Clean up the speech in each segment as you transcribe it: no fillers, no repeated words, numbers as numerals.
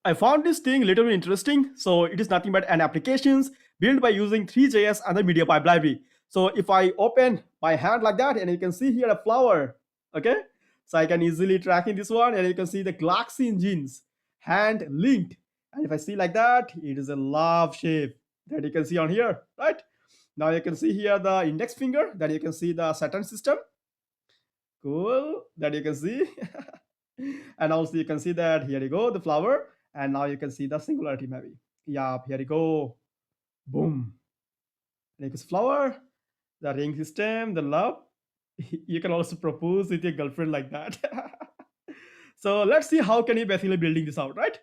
I found this thing a little bit interesting. So it is nothing but an applications built by using Three.js and the media pipe library. So if I open my hand like that, and you can see here a flower, okay? So I can easily track in this one, and you can see the Galaxy engines hand linked. And if I see like that, it is a love shape that you can see on here, right? Now you can see here the index finger, then you can see the Saturn system. Cool, that you can see. And also you can see that here you go, the flower, and now you can see the singularity maybe. Yeah, here you go. Boom. Like this flower, the ring system, the love. You can also propose with your girlfriend like that. So let's see how can you basically building this out, right?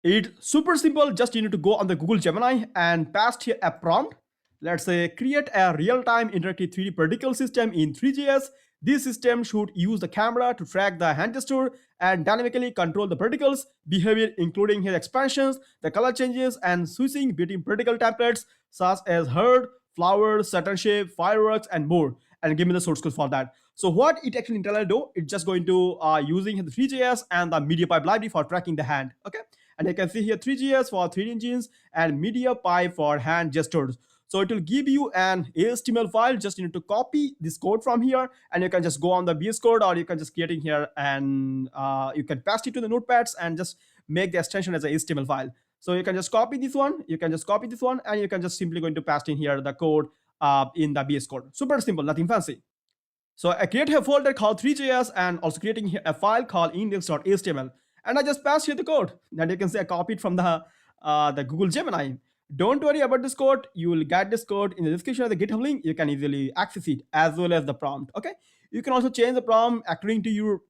It's super simple. Just you need to go on the Google Gemini and paste here a prompt. Let's say create a real-time interactive 3D particle system in Three.js. This system should use the camera to track the hand gesture and dynamically control the particles behavior, including here expansions, the color changes, and switching between particle templates such as herd, flowers, Saturn shape, fireworks, and more. And give me the source code for that. So what it actually internally do, it's just going to using the Three.js and the media pipe library for tracking the hand. Okay. And you can see here Three.js for 3D engines and MediaPipe for hand gestures. So it will give you an HTML file. Just you need to copy this code from here, and you can just go on the VS Code, or you can just get in here and you can paste it to the notepads and just make the extension as a HTML file. So you can just copy this one, you can just copy this one, and you can just simply going to paste in here the code in the VS Code. Super simple, nothing fancy. So I create a folder called Three.js and also creating a file called index.html. And I just pass here the code that you can say I copied from the Google Gemini. Don't worry about this code. You will get this code in the description of the GitHub link. You can easily access it as well as the prompt. Okay. You can also change the prompt according to your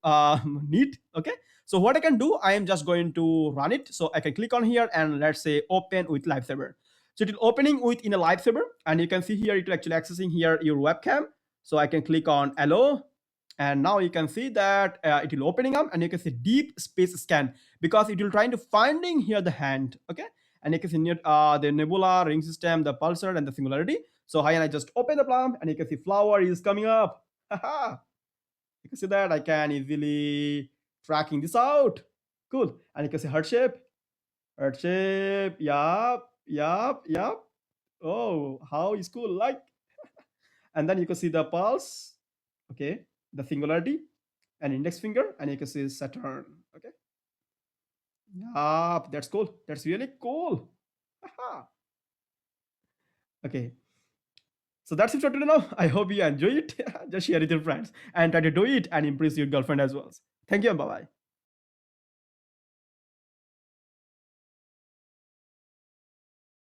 need. Okay. So what I can do, I am just going to run it. So I can click on here and let's say open with live server. So it will opening with in a live server, and you can see here it will actually accessing here your webcam. So I can click on allow, and now you can see that it will opening up, and you can see deep space scan because it will trying to finding here the hand. Okay. And you can see the nebula, ring system, the pulsar, and the singularity. So hi, and I just open the prompt, and you can see flower is coming up. Haha. You can see that I can easily tracking this out. Cool. And you can see heart shape. Heart shape. Yup. Yup. Yup. Oh, how is cool. Like, and then you can see the pulse, okay, the singularity, and index finger, and you can see Saturn. Okay. Ah, that's cool. That's really cool. Okay. So that's it for today now. I hope you enjoy it. Just share it with your friends and try to do it and impress your girlfriend as well. Thank you and bye bye.